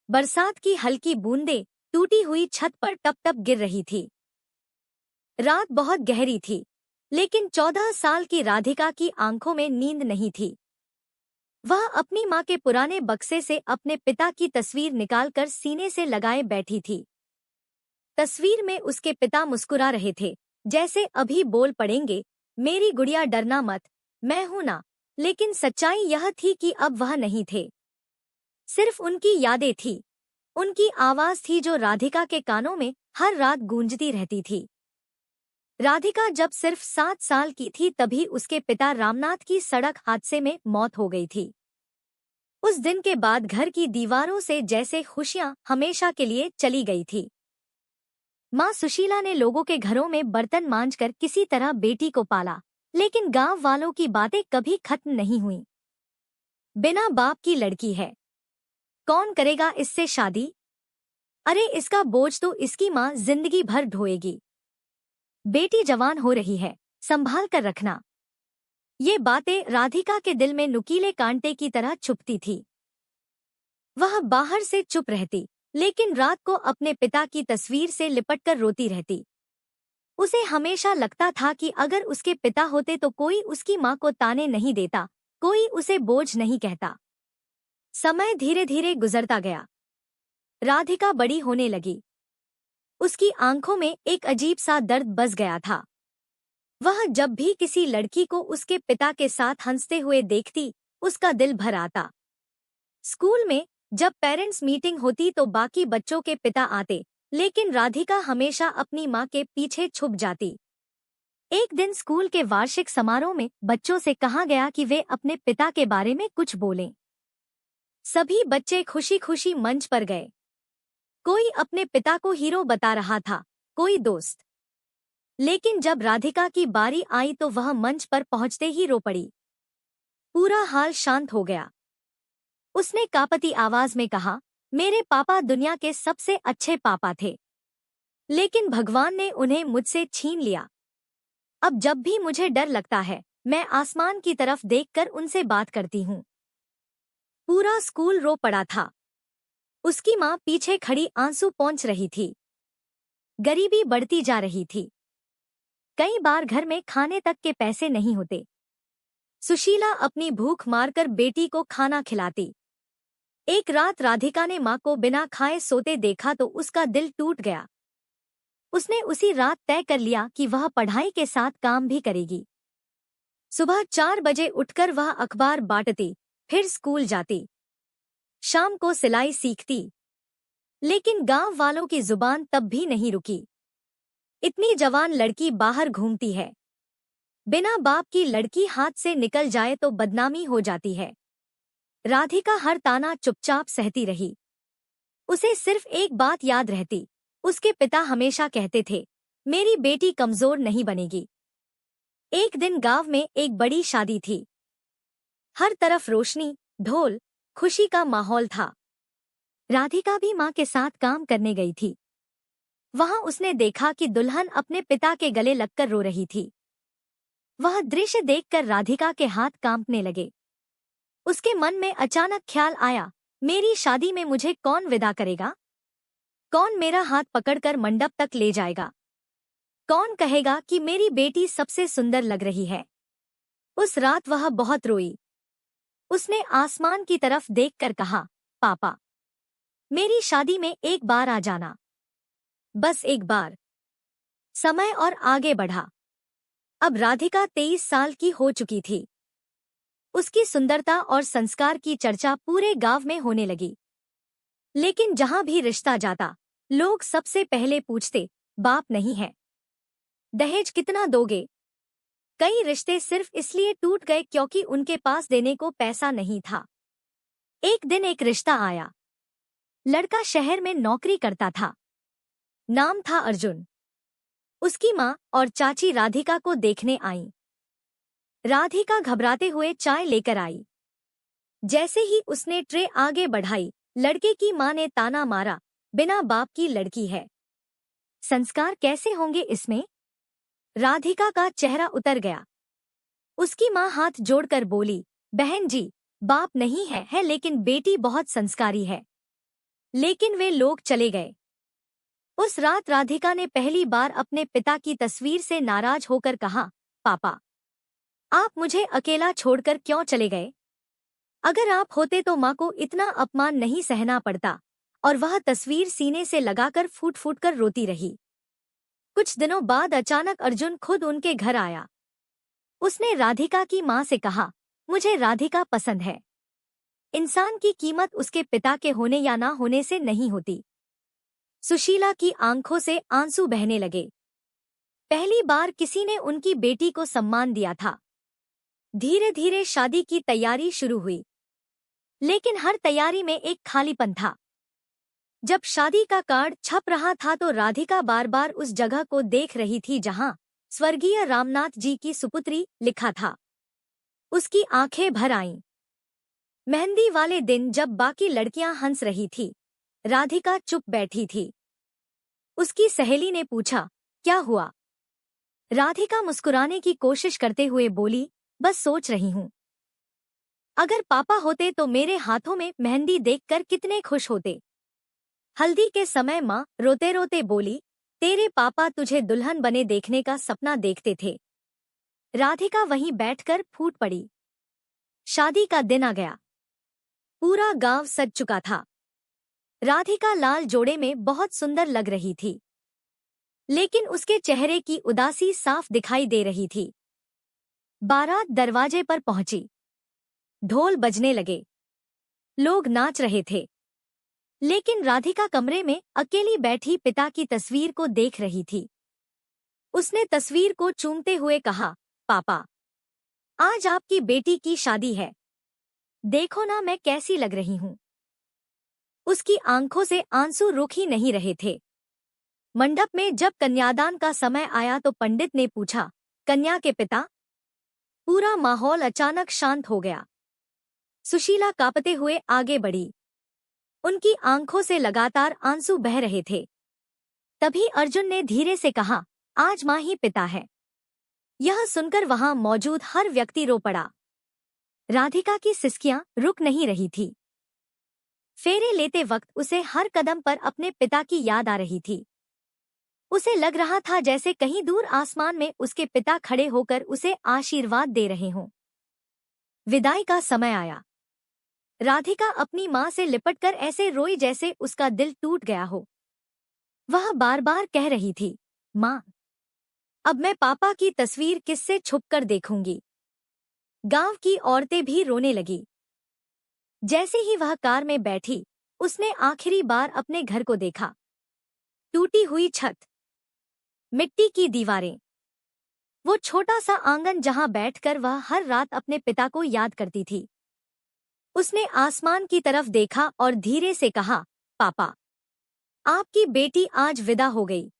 बरसात की हल्की बूंदें टूटी हुई छत पर टप टप गिर रही थी। रात बहुत गहरी थी, लेकिन 14 साल की राधिका की आंखों में नींद नहीं थी। वह अपनी माँ के पुराने बक्से से अपने पिता की तस्वीर निकालकर सीने से लगाए बैठी थी। तस्वीर में उसके पिता मुस्कुरा रहे थे, जैसे अभी बोल पड़ेंगे, मेरी गुड़िया डरना मत, मैं हूं ना। लेकिन सच्चाई यह थी कि अब वह नहीं थे। सिर्फ उनकी यादें थी, उनकी आवाज थी जो राधिका के कानों में हर रात गूंजती रहती थी। राधिका जब सिर्फ 7 साल की थी तभी उसके पिता रामनाथ की सड़क हादसे में मौत हो गई थी। उस दिन के बाद घर की दीवारों से जैसे खुशियां हमेशा के लिए चली गई थी। माँ सुशीला ने लोगों के घरों में बर्तन मांजकर किसी तरह बेटी को पाला, लेकिन गांव वालों की बातें कभी खत्म नहीं हुई। बिना बाप की लड़की है, कौन करेगा इससे शादी? अरे इसका बोझ तो इसकी माँ जिंदगी भर ढोएगी। बेटी जवान हो रही है, संभाल कर रखना। ये बातें राधिका के दिल में नुकीले कांटे की तरह चुभती थी। वह बाहर से चुप रहती, लेकिन रात को अपने पिता की तस्वीर से लिपटकर रोती रहती। उसे हमेशा लगता था कि अगर उसके पिता होते तो कोई उसकी माँ को ताने नहीं देता, कोई उसे बोझ नहीं कहता। समय धीरे धीरे गुजरता गया। राधिका बड़ी होने लगी। उसकी आंखों में एक अजीब सा दर्द बस गया था। वह जब भी किसी लड़की को उसके पिता के साथ हंसते हुए देखती, उसका दिल भर आता। स्कूल में जब पेरेंट्स मीटिंग होती तो बाकी बच्चों के पिता आते, लेकिन राधिका हमेशा अपनी माँ के पीछे छुप जाती। एक दिन स्कूल के वार्षिक समारोह में बच्चों से कहा गया कि वे अपने पिता के बारे में कुछ बोलें। सभी बच्चे खुशी खुशी मंच पर गए। कोई अपने पिता को हीरो बता रहा था, कोई दोस्त। लेकिन जब राधिका की बारी आई तो वह मंच पर पहुंचते ही रो पड़ी। पूरा हाल शांत हो गया। उसने कांपती आवाज में कहा, मेरे पापा दुनिया के सबसे अच्छे पापा थे, लेकिन भगवान ने उन्हें मुझसे छीन लिया। अब जब भी मुझे डर लगता है, मैं आसमान की तरफ देखकर उनसे बात करती हूँ। पूरा स्कूल रो पड़ा था। उसकी माँ पीछे खड़ी आंसू पोंछ रही थी। गरीबी बढ़ती जा रही थी। कई बार घर में खाने तक के पैसे नहीं होते। सुशीला अपनी भूख मारकर बेटी को खाना खिलाती। एक रात राधिका ने माँ को बिना खाए सोते देखा तो उसका दिल टूट गया। उसने उसी रात तय कर लिया कि वह पढ़ाई के साथ काम भी करेगी। सुबह 4 बजे उठकर वह अखबार बांटती, फिर स्कूल जाती। शाम को सिलाई सीखती। लेकिन गांव वालों की जुबान तब भी नहीं रुकी। इतनी जवान लड़की बाहर घूमती है, बिना बाप की लड़की हाथ से निकल जाए तो बदनामी हो जाती है। राधिका हर ताना चुपचाप सहती रही। उसे सिर्फ एक बात याद रहती, उसके पिता हमेशा कहते थे, मेरी बेटी कमजोर नहीं बनेगी। एक दिन गांव में एक बड़ी शादी थी। हर तरफ रोशनी, ढोल, खुशी का माहौल था। राधिका भी माँ के साथ काम करने गई थी। वहां उसने देखा कि दुल्हन अपने पिता के गले लगकर रो रही थी। वह दृश्य देखकर राधिका के हाथ कांपने लगे। उसके मन में अचानक ख्याल आया, मेरी शादी में मुझे कौन विदा करेगा? कौन मेरा हाथ पकड़कर मंडप तक ले जाएगा? कौन कहेगा कि मेरी बेटी सबसे सुंदर लग रही है? उस रात वह बहुत रोई। उसने आसमान की तरफ देखकर कहा, पापा, मेरी शादी में एक बार आ जाना, बस एक बार। समय और आगे बढ़ा। अब राधिका 23 साल की हो चुकी थी। उसकी सुंदरता और संस्कार की चर्चा पूरे गांव में होने लगी। लेकिन जहां भी रिश्ता जाता, लोग सबसे पहले पूछते, बाप नहीं है, दहेज कितना दोगे? कई रिश्ते सिर्फ इसलिए टूट गए क्योंकि उनके पास देने को पैसा नहीं था। एक दिन एक रिश्ता आया। लड़का शहर में नौकरी करता था। नाम था अर्जुन। उसकी माँ और चाची राधिका को देखने आईं। राधिका घबराते हुए चाय लेकर आई। जैसे ही उसने ट्रे आगे बढ़ाई, लड़के की माँ ने ताना मारा, बिना बाप की लड़की है, संस्कार कैसे होंगे इसमें? राधिका का चेहरा उतर गया। उसकी माँ हाथ जोड़कर बोली, बहन जी, बाप नहीं है लेकिन बेटी बहुत संस्कारी है। लेकिन वे लोग चले गए। उस रात राधिका ने पहली बार अपने पिता की तस्वीर से नाराज होकर कहा, पापा, आप मुझे अकेला छोड़कर क्यों चले गए? अगर आप होते तो माँ को इतना अपमान नहीं सहना पड़ता। और वह तस्वीर सीने से लगाकर फूट फूट कर रोती रही। कुछ दिनों बाद अचानक अर्जुन खुद उनके घर आया। उसने राधिका की माँ से कहा, मुझे राधिका पसंद है। इंसान की कीमत उसके पिता के होने या ना होने से नहीं होती। सुशीला की आंखों से आंसू बहने लगे। पहली बार किसी ने उनकी बेटी को सम्मान दिया था। धीरे धीरे शादी की तैयारी शुरू हुई, लेकिन हर तैयारी में एक खालीपन था। जब शादी का कार्ड छप रहा था तो राधिका बार बार उस जगह को देख रही थी जहां स्वर्गीय रामनाथ जी की सुपुत्री लिखा था। उसकी आंखें भर आईं। मेहंदी वाले दिन जब बाकी लड़कियां हंस रही थी, राधिका चुप बैठी थी। उसकी सहेली ने पूछा, क्या हुआ? राधिका मुस्कुराने की कोशिश करते हुए बोली, बस सोच रही हूँ, अगर पापा होते तो मेरे हाथों में मेहंदी देखकर कितने खुश होते। हल्दी के समय माँ रोते रोते बोली, तेरे पापा तुझे दुल्हन बने देखने का सपना देखते थे। राधिका वहीं बैठकर फूट पड़ी। शादी का दिन आ गया। पूरा गांव सज चुका था। राधिका लाल जोड़े में बहुत सुंदर लग रही थी, लेकिन उसके चेहरे की उदासी साफ दिखाई दे रही थी। बारात दरवाजे पर पहुंची। ढोल बजने लगे। लोग नाच रहे थे, लेकिन राधिका कमरे में अकेली बैठी पिता की तस्वीर को देख रही थी। उसने तस्वीर को चूमते हुए कहा, पापा, आज आपकी बेटी की शादी है। देखो ना मैं कैसी लग रही हूँ। उसकी आंखों से आंसू रुक ही नहीं रहे थे। मंडप में जब कन्यादान का समय आया तो पंडित ने पूछा, कन्या के पिता? पूरा माहौल अचानक शांत हो गया। सुशीला कांपते हुए आगे बढ़ी। उनकी आंखों से लगातार आंसू बह रहे थे। तभी अर्जुन ने धीरे से कहा, आज माँ ही पिता है। यह सुनकर वहां मौजूद हर व्यक्ति रो पड़ा। राधिका की सिसकियां रुक नहीं रही थी। फेरे लेते वक्त उसे हर कदम पर अपने पिता की याद आ रही थी। उसे लग रहा था जैसे कहीं दूर आसमान में उसके पिता खड़े होकर उसे आशीर्वाद दे रहे हों। विदाई का समय आया। राधिका अपनी माँ से लिपटकर ऐसे रोई जैसे उसका दिल टूट गया हो। वह बार बार कह रही थी, माँ, अब मैं पापा की तस्वीर किससे छुपकर देखूंगी। गांव की औरतें भी रोने लगी। जैसे ही वह कार में बैठी, उसने आखिरी बार अपने घर को देखा। टूटी हुई छत, मिट्टी की दीवारें, वो छोटा सा आंगन जहां बैठकर वह हर रात अपने पिता को याद करती थी। उसने आसमान की तरफ देखा और धीरे से कहा, पापा, आपकी बेटी आज विदा हो गई।